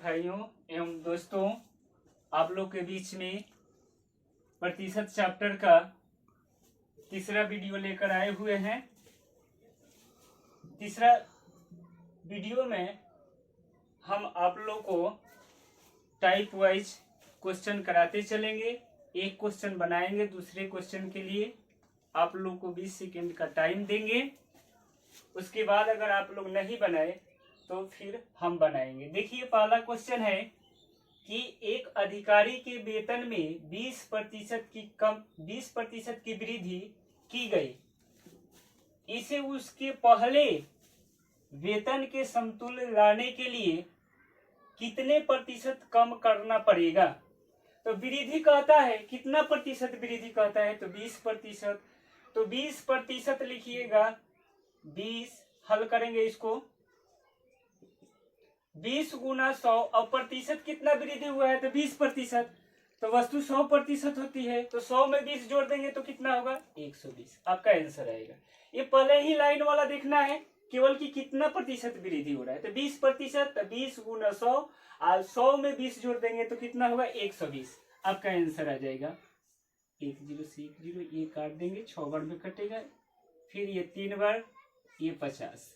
भाइयों एवं दोस्तों, आप लोग के बीच में प्रतिशत चैप्टर का तीसरा वीडियो लेकर आए हुए हैं। तीसरा वीडियो में हम आप लोग को टाइप वाइज क्वेश्चन कराते चलेंगे। एक क्वेश्चन बनाएंगे, दूसरे क्वेश्चन के लिए आप लोग को 20 सेकेंड का टाइम देंगे। उसके बाद अगर आप लोग नहीं बनाए तो फिर हम बनाएंगे। देखिए, पहला क्वेश्चन है कि एक अधिकारी के वेतन में 20% की वृद्धि की गई। इसे उसके पहले वेतन के समतुल्य लाने के लिए कितने प्रतिशत कम करना पड़ेगा? तो वृद्धि कहता है, कितना प्रतिशत वृद्धि कहता है? तो 20%। तो 20% लिखिएगा। 20 हल करेंगे इसको। 20 गुना 100 और प्रतिशत कितना वृद्धि हुआ है? तो 20%। तो वस्तु 100% होती है, तो 100 में 20 जोड़ देंगे तो कितना होगा? 120। आपका आंसर आएगा। ये पहले ही लाइन वाला देखना है केवल कि कितना प्रतिशत वृद्धि हो रहा है। तो 20%, तो 20 गुना 100 और 100 में 20 जोड़ देंगे तो कितना होगा? 120। आपका आंसर आ जाएगा। 10 से 10 ये काट देंगे, 6 बार में कटेगा, फिर ये 3 बार, ये 50।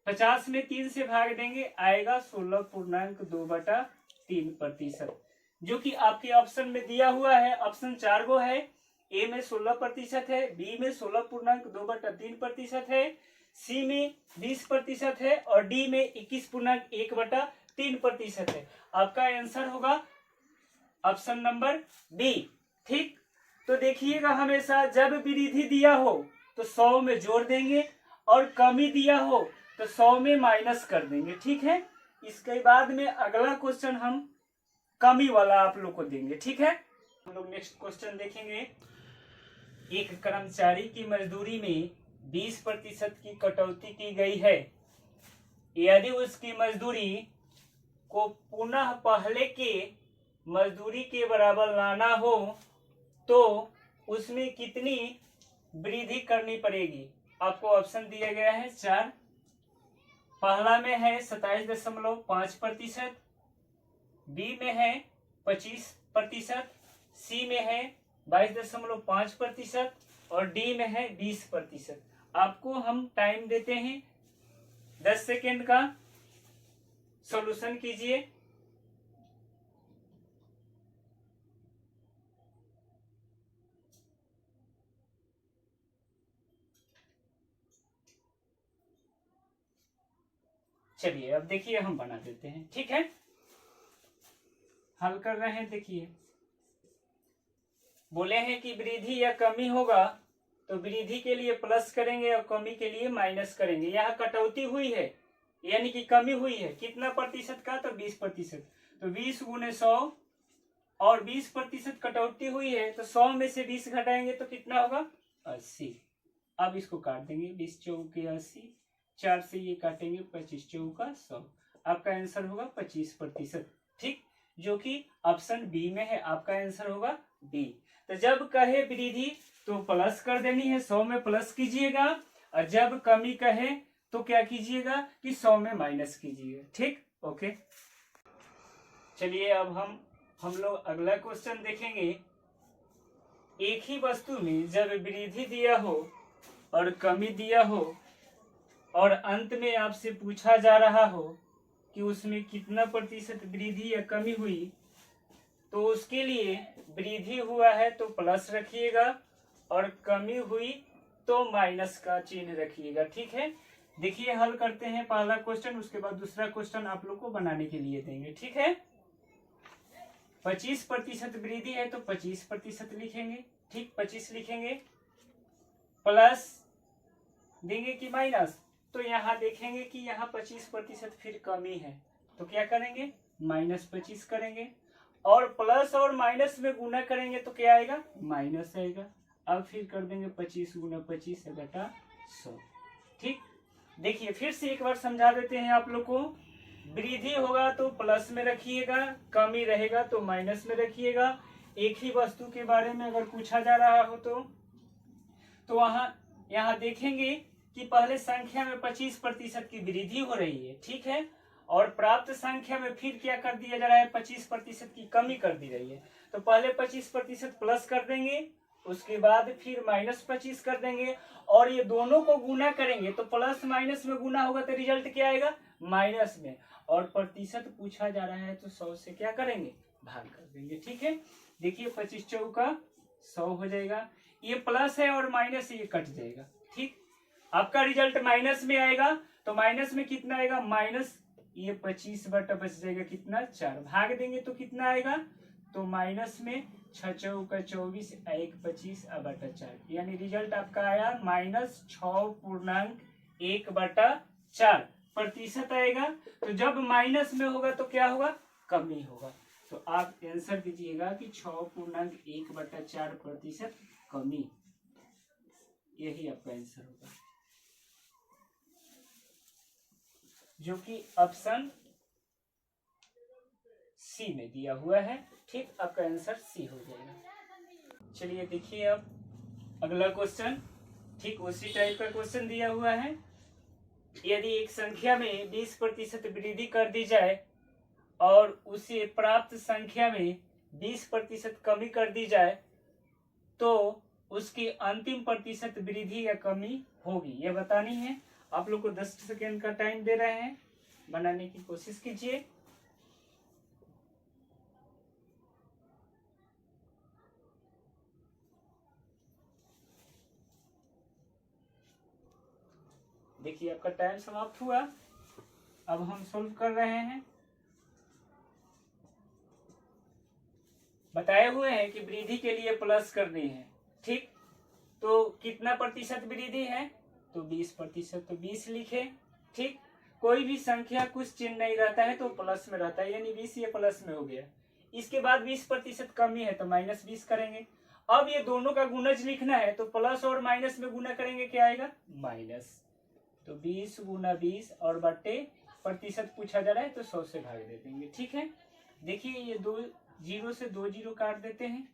50 में 3 से भाग देंगे, आएगा 16.2/3%, जो कि आपके ऑप्शन में दिया हुआ है। ऑप्शन 4 गो है। ए में 16% है, बी में 16.2/3% है, सी में 20% है और डी में 21.1/3% है। आपका आंसर होगा ऑप्शन नंबर बी। ठीक, तो देखिएगा, हमेशा जब वृद्धि दिया हो तो 100 में जोड़ देंगे और कमी दिया हो तो 100 में माइनस कर देंगे। ठीक है, इसके बाद में अगला क्वेश्चन हम कमी वाला आप लोग को देंगे। ठीक है, हम लोग नेक्स्ट क्वेश्चन देखेंगे। एक कर्मचारी की मजदूरी में 20% की कटौती की गई है। यदि उसकी मजदूरी को पुनः पहले के मजदूरी के बराबर लाना हो तो उसमें कितनी वृद्धि करनी पड़ेगी? आपको ऑप्शन दिया गया है 4। पहला में है 27.5%, बी में है 25%, सी में है 22.5% और डी में है 20%। आपको हम टाइम देते हैं 10 सेकेंड का। सॉल्यूशन कीजिए। चलिए, अब देखिए, हम बना देते हैं। ठीक है, हल कर रहे हैं। देखिए, बोले हैं कि वृद्धि या कमी होगा तो वृद्धि के लिए प्लस करेंगे और कमी के लिए माइनस करेंगे। यहाँ कटौती हुई है यानी कि कमी हुई है। कितना प्रतिशत का? तो 20%। तो 20 गुने 100 और 20% कटौती हुई है तो 100 में से 20 घटाएंगे तो कितना होगा? 80। अब इसको काट देंगे। 20 चौके 80, 4 से ये काटेंगे, 25 चौका 100। आपका आंसर होगा 25%। ठीक, जो कि ऑप्शन बी में है। आपका आंसर होगा बी। तो जब कहे वृद्धि तो प्लस कर देनी है, 100 में प्लस कीजिएगा, और जब कमी कहे तो क्या कीजिएगा कि 100 में माइनस कीजिएगा। ठीक, ओके। चलिए, अब हम लोग अगला क्वेश्चन देखेंगे। एक ही वस्तु में जब वृद्धि दिया हो और कमी दिया हो और अंत में आपसे पूछा जा रहा हो कि उसमें कितना प्रतिशत वृद्धि या कमी हुई, तो उसके लिए वृद्धि हुआ है तो प्लस रखिएगा और कमी हुई तो माइनस का चिन्ह रखिएगा। ठीक है, देखिए, हल करते हैं पहला क्वेश्चन, उसके बाद दूसरा क्वेश्चन आप लोग को बनाने के लिए देंगे। ठीक है, 25% वृद्धि है तो 25% लिखेंगे। ठीक, 25 लिखेंगे। प्लस देंगे कि माइनस? तो यहाँ देखेंगे कि यहाँ 25% फिर कमी है तो क्या करेंगे? -25 करेंगे और प्लस और माइनस में गुना करेंगे तो क्या आएगा? माइनस आएगा। अब फिर कर देंगे 25 गुना 25 घटा 100। ठीक, देखिए, फिर से एक बार समझा देते हैं आप लोग को। वृद्धि होगा तो प्लस में रखिएगा, कमी रहेगा तो माइनस में रखिएगा। एक ही वस्तु के बारे में अगर पूछा जा रहा हो तो यहाँ देखेंगे कि पहले संख्या में 25% की वृद्धि हो रही है। ठीक है, और प्राप्त संख्या में फिर क्या कर दिया जा रहा है, 25% की कमी कर दी रही है। तो पहले 25% प्लस कर देंगे, उसके बाद फिर -25 कर देंगे, और ये दोनों को गुना करेंगे तो प्लस माइनस में गुना होगा तो रिजल्ट क्या आएगा, माइनस में। और प्रतिशत पूछा जा रहा है तो 100 से क्या करेंगे, भाग कर देंगे। ठीक है, देखिए 25 चौका 100 हो जाएगा, ये प्लस है और माइनस ये कट जाएगा। ठीक, आपका रिजल्ट माइनस में आएगा, तो माइनस में कितना आएगा, माइनस ये 25 बटा बच जाएगा कितना, 4, भाग देंगे तो कितना आएगा, तो माइनस में 6 चौका 24, 1 25 बटा 4, यानी रिजल्ट आपका आया -6.1/4 प्रतिशत आएगा। तो जब माइनस में होगा तो क्या होगा, कमी होगा। तो आप आंसर दीजिएगा कि 6.1/4 प्रतिशत कमी, यही आपका आंसर होगा, जो कि ऑप्शन सी में दिया हुआ है। ठीक, आपका आंसर सी हो जाएगा। चलिए देखिए अब अगला क्वेश्चन, ठीक उसी टाइप का क्वेश्चन दिया हुआ है। यदि एक संख्या में 20% वृद्धि कर दी जाए और उसे प्राप्त संख्या में 20% कमी कर दी जाए तो उसकी अंतिम प्रतिशत वृद्धि या कमी होगी, यह बतानी है। आप लोग को 10 सेकेंड का टाइम दे रहे हैं, बनाने की कोशिश कीजिए। देखिए आपका टाइम समाप्त हुआ, अब हम सोल्व कर रहे हैं। बताए हुए हैं कि वृद्धि के लिए प्लस करनी है। ठीक, तो कितना प्रतिशत वृद्धि है, तो 20%, तो 20 लिखे। ठीक, कोई भी संख्या कुछ चिन्ह नहीं रहता है तो प्लस में रहता है, यानी 20 ये प्लस में हो गया। इसके बाद 20% कमी है तो -20 करेंगे। अब ये दोनों का गुणज लिखना है तो प्लस और माइनस में गुना करेंगे, क्या आएगा, माइनस। तो 20 गुना 20 और बट्टे प्रतिशत पूछा जा रहा है तो 100 से भाग दे देंगे। ठीक है, देखिए ये 2 0 से 2 0 काट देते हैं।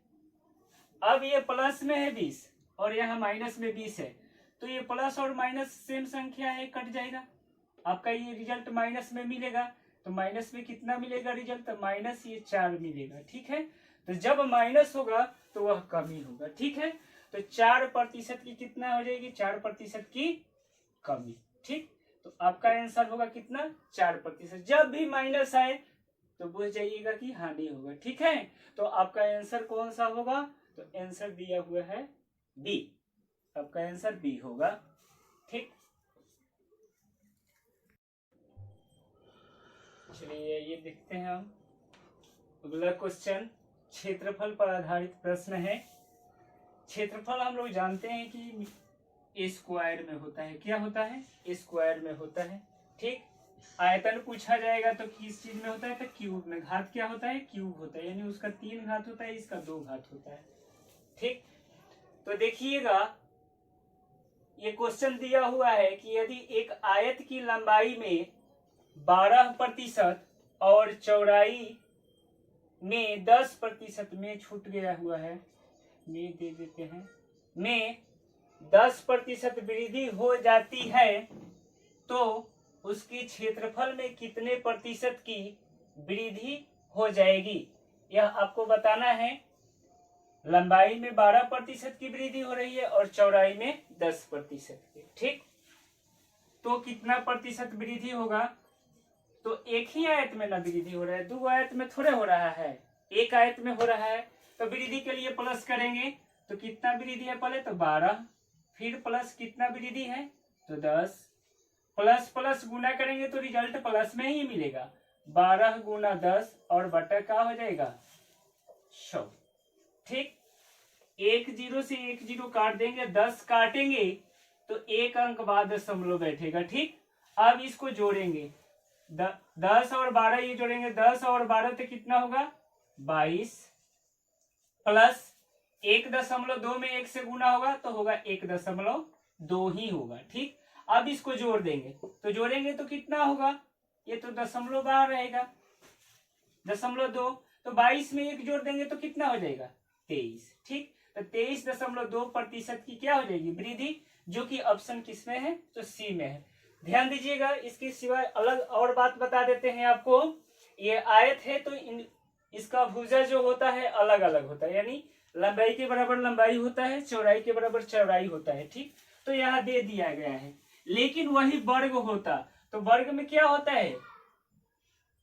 अब ये प्लस में है 20 और यहाँ माइनस में 20 है, तो ये प्लस और माइनस सेम संख्या है, कट जाएगा। आपका ये रिजल्ट माइनस में मिलेगा, तो माइनस में कितना मिलेगा रिजल्ट, तो माइनस ये 4 मिलेगा। ठीक है, तो जब माइनस होगा तो वह कमी होगा। ठीक है, तो 4% की कितना हो जाएगी, 4% की कमी। ठीक, तो आपका आंसर होगा कितना, 4%। जब भी माइनस आए तो बुझ जाइएगा कि हानि होगा। ठीक है, तो आपका आंसर कौन सा होगा, तो आंसर दिया हुआ है बी, आपका आंसर बी होगा। ठीक, चलिए ये देखते हैं हम अगला क्वेश्चन। क्षेत्रफल पर आधारित प्रश्न है। क्षेत्रफल हम लोग जानते हैं कि ए स्क्वायर में होता है, क्या होता है, ए स्क्वायर में होता है। ठीक, आयतन पूछा जाएगा तो किस चीज में होता है, तो क्यूब में। घात क्या होता है, क्यूब होता है, यानी उसका 3 घात होता है, इसका 2 घात होता है। ठीक, तो देखिएगा ये क्वेश्चन दिया हुआ है कि यदि एक आयत की लंबाई में 12% और चौड़ाई में 10% में छूट गया हुआ है, में दे देते हैं, में 10% वृद्धि हो जाती है तो उसके क्षेत्रफल में कितने प्रतिशत की वृद्धि हो जाएगी, यह आपको बताना है। लंबाई में 12% की वृद्धि हो रही है और चौड़ाई में 10% की। ठीक, तो कितना प्रतिशत वृद्धि होगा, तो एक ही आयत में ना वृद्धि हो रहा है, 2 आयत में थोड़े हो रहा है, एक आयत में हो रहा है। तो वृद्धि के लिए प्लस करेंगे तो कितना वृद्धि है, पहले तो 12, फिर प्लस कितना वृद्धि है, तो 10, प्लस प्लस गुना करेंगे तो रिजल्ट प्लस में ही मिलेगा। 12 गुना 10 और बटा क्या हो जाएगा, 100। ठीक, 1 0 से 1 0 काट देंगे, 10 काटेंगे तो 1 अंक बाद दशमलव बैठेगा। ठीक, अब इसको जोड़ेंगे, 10 और 12 ये जोड़ेंगे, 10 और 12 तो कितना होगा, 22, प्लस 1.2 में 1 से गुना होगा तो होगा 1.2 ही होगा। ठीक, अब इसको जोड़ देंगे तो जोड़ेंगे तो कितना होगा, ये तो दशमलव बाहर रहेगा, 0.2, तो 22 में 1 जोड़ देंगे तो कितना हो जाएगा, 23। ठीक, तो 23.2% की क्या हो जाएगी वृद्धि, जो कि ऑप्शन किसमें है, तो सी में है। ध्यान दीजिएगा, इसके सिवाय अलग और बात बता देते हैं आपको। ये आयत है तो इसका भुजा जो होता है अलग अलग होता है, यानी लंबाई के बराबर लंबाई होता है, चौड़ाई के बराबर चौड़ाई होता है। ठीक, तो यहाँ दे दिया गया है। लेकिन वही वर्ग होता तो वर्ग में क्या होता है,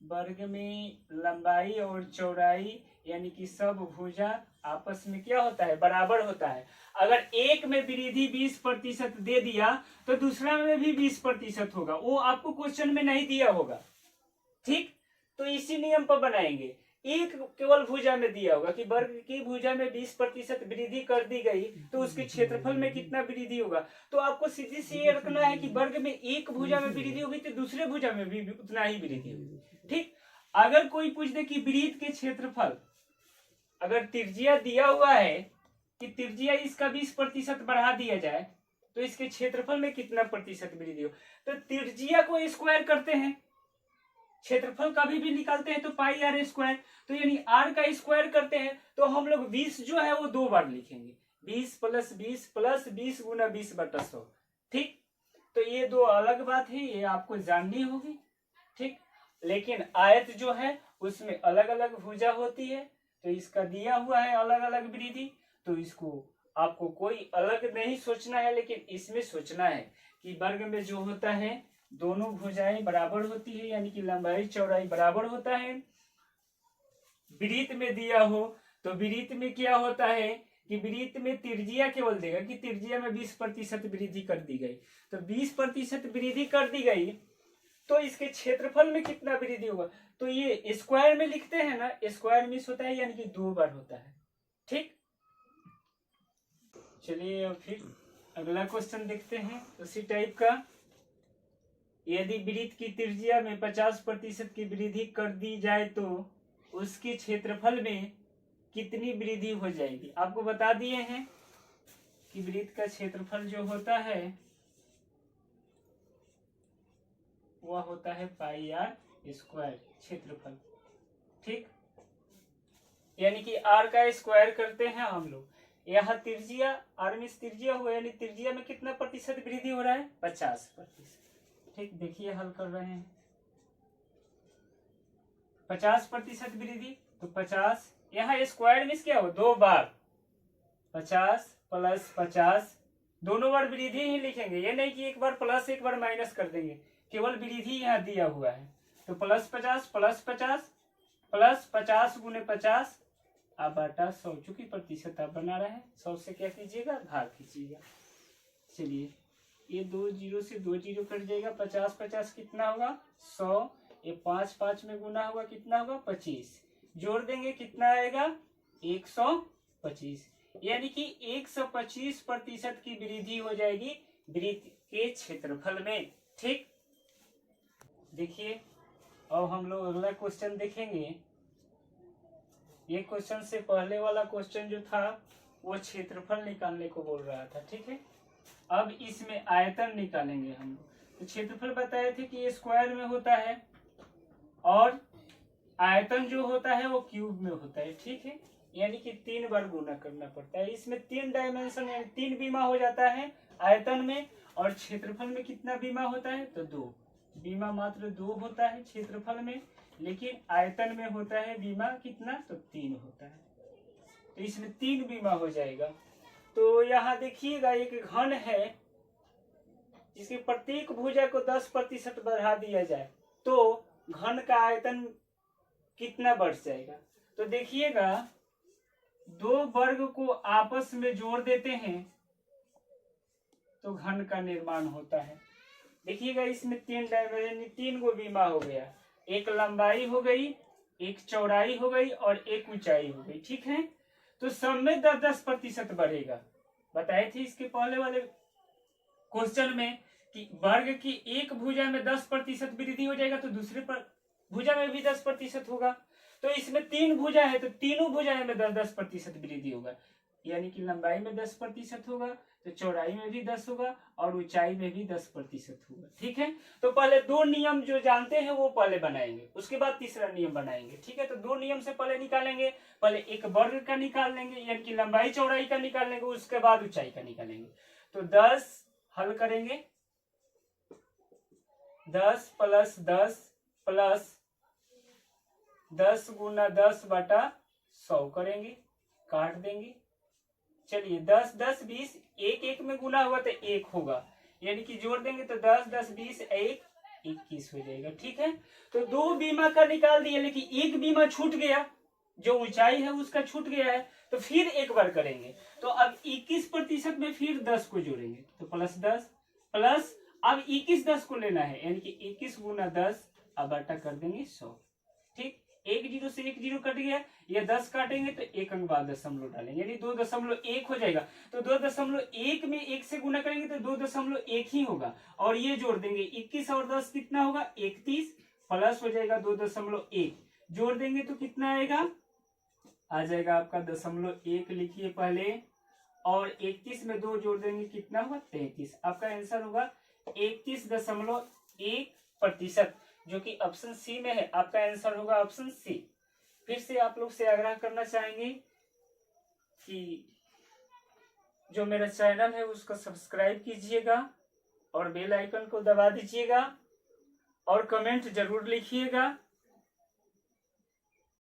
वर्ग में लंबाई और चौड़ाई यानी कि सब भुजा आपस में क्या होता है, बराबर होता है। अगर एक में वृद्धि 20% दे दिया तो दूसरा में भी 20% होगा, वो आपको क्वेश्चन में नहीं दिया होगा। ठीक, तो इसी नियम पर बनाएंगे। एक केवल भुजा में दिया होगा कि वर्ग की भुजा में 20% वृद्धि कर दी गई तो उसके क्षेत्रफल में कितना वृद्धि होगा। तो आपको सीधी सी ये रखना है कि वर्ग में एक भुजा में वृद्धि होगी तो दूसरे भुजा में भी उतना ही वृद्धि होगी। ठीक, अगर कोई पूछ दे कि वृत्त के क्षेत्रफल, अगर त्रिज्या दिया हुआ है कि त्रिज्या इसका 20% बढ़ा दिया जाए तो इसके क्षेत्रफल में कितना प्रतिशत वृद्धि हो, तो त्रिज्या को स्क्वायर करते हैं, क्षेत्रफल कभी भी निकालते हैं तो पाई आर स्क्वायर, तो यानी आर का स्क्वायर करते हैं तो हम लोग 20 जो है वो 2 बार लिखेंगे, 20 + 20 + 20 × 20/100। ठीक, तो ये दो अलग बात है, ये आपको जाननी होगी। ठीक, लेकिन आयत जो है उसमें अलग अलग भुजा होती है, तो इसका दिया हुआ है अलग अलग वृद्धि, तो इसको आपको कोई अलग नहीं सोचना है, लेकिन इसमें सोचना है कि वर्ग में जो होता है दोनों भुजाएं बराबर होती है, यानी कि लंबाई चौड़ाई बराबर होता है। वृत्त में दिया हो तो वृत्त में क्या होता है कि वृत्त में त्रिज्या केवल देगा कि त्रिज्या में 20% वृद्धि कर दी गई, तो 20% वृद्धि कर दी गई तो इसके क्षेत्रफल में कितना वृद्धि होगा, तो ये स्क्वायर में लिखते हैं ना, स्क्वायर मिस होता है यानी कि 2 बार होता है। ठीक, चलिए फिर अगला क्वेश्चन देखते हैं उसी टाइप का। यदि वृत्त की त्रिज्या में 50% की वृद्धि कर दी जाए तो उसके क्षेत्रफल में कितनी वृद्धि हो जाएगी। आपको बता दिए हैं कि वृत्त का क्षेत्रफल जो होता है वह होता है पाई आर स्क्वायर क्षेत्रफल। ठीक, यानी कि आर का स्क्वायर करते हैं हम लोग, यहाँ त्रिज्या आर में त्रिज्या हुआ यानी त्रिज्या में कितना प्रतिशत वृद्धि हो रहा है, 50%। ठीक, देखिए हल कर रहे हैं, 50% वृद्धि तो 50, यहाँ स्क्वायर में क्या हो 2 बार, 50 + 50 दोनों बार वृद्धि ही लिखेंगे, ये नहीं कि एक बार प्लस एक बार माइनस कर देंगे, केवल वृद्धि यहाँ दिया हुआ है। तो +50 + 50 + 50 × 50 आप बटा 100, चूंकि प्रतिशत आप बना रहे हैं 100 से क्या कीजिएगा भाग कीजिएगा। चलिए ये 2 0 से 2 0 कट जाएगा, 50 50 कितना होगा 100, ये 5 5 में गुना होगा कितना होगा 25, जोड़ देंगे कितना आएगा 125, यानी कि 125% की वृद्धि हो जाएगी वृत्त के क्षेत्रफल में। ठीक, देखिए अब हम लोग अगला क्वेश्चन देखेंगे। ये क्वेश्चन से पहले वाला क्वेश्चन जो था वो क्षेत्रफल निकालने को बोल रहा था। ठीक है, अब इसमें आयतन निकालेंगे हम लोग। तो क्षेत्रफल बताए थे कि ये स्क्वायर में होता है और आयतन जो होता है वो क्यूब में होता है। ठीक है, यानी कि 3 बार गुना करना पड़ता है, इसमें 3 डायमेंशन यानी 3 बीमा हो जाता है आयतन में, और क्षेत्रफल में कितना बीमा होता है तो 2 बीमा, मात्र 2 होता है क्षेत्रफल में, लेकिन आयतन में होता है बीमा कितना तो 3 होता है, तो इसमें 3 बीमा हो जाएगा। तो यहाँ देखिएगा एक घन है जिसके प्रत्येक भुजा को 10% बढ़ा दिया जाए तो घन का आयतन कितना बढ़ जाएगा। तो देखिएगा 2 वर्ग को आपस में जोड़ देते हैं तो घन का निर्माण होता है। देखिएगा इसमें 3 डायमेंशन 3 गो बीमा हो गया, एक लंबाई हो गई, एक चौड़ाई हो गई और एक ऊंचाई हो गई। ठीक है, तो सब में 10% बढ़ेगा। बताए थे इसके पहले वाले क्वेश्चन में कि वर्ग की एक भुजा में 10% वृद्धि हो जाएगा तो दूसरे पर भुजा में भी 10% होगा। तो इसमें 3 भुजा है तो तीनों भुजाएं में 10% वृद्धि होगा, यानी कि लंबाई में 10% होगा तो चौड़ाई में भी 10 होगा और ऊंचाई में भी 10% होगा। ठीक है, तो पहले 2 नियम जो जानते हैं वो पहले बनाएंगे, उसके बाद तीसरा नियम बनाएंगे। ठीक है, तो 2 नियम से पहले निकालेंगे, पहले एक वर्ग का निकाल लेंगे यानी कि लंबाई चौड़ाई का निकाल लेंगे, उसके बाद ऊंचाई का निकालेंगे। तो 10 हल करेंगे 10 प्लस 10 प्लस 10 गुना 10 बटा 100 करेंगे, काट देंगे। चलिए 10 10 20, एक एक में गुना हुआ तो एक होगा, यानी कि जोड़ देंगे तो 10 10 20 एक 21 हो जाएगा। ठीक है, तो दो बीमा का निकाल दिया, लेकिन एक बीमा छूट गया, जो ऊंचाई है उसका छूट गया है, तो फिर एक बार करेंगे। तो अब 21% में फिर 10 को जोड़ेंगे, तो प्लस 10 प्लस अब 21 10 को लेना है, यानी कि 21 गुना 10 अब बटा कर देंगे 100। ठीक, एक जीरो से एक जीरो कट गया, ये 10 काटेंगे तो एक अंक बाद दशमलव डालेंगे, यानी 2.1 हो जाएगा। तो 2.1 में एक से गुना करेंगे तो 2.1 ही होगा, और ये जोड़ देंगे 21 और 10 कितना होगा 31, प्लस हो जाएगा 2.1, जोड़ देंगे तो कितना आएगा, आ जाएगा आपका 0.1 लिखिए पहले, और 31 में 2 जोड़ देंगे कितना हुआ 33। आपका आंसर होगा 31.1%, जो कि ऑप्शन सी में है। आपका आंसर होगा ऑप्शन सी। फिर से आप लोग से आग्रह करना चाहेंगे कि जो मेरा चैनल है उसको सब्सक्राइब कीजिएगा और बेल आइकन को दबा दीजिएगा और कमेंट जरूर लिखिएगा।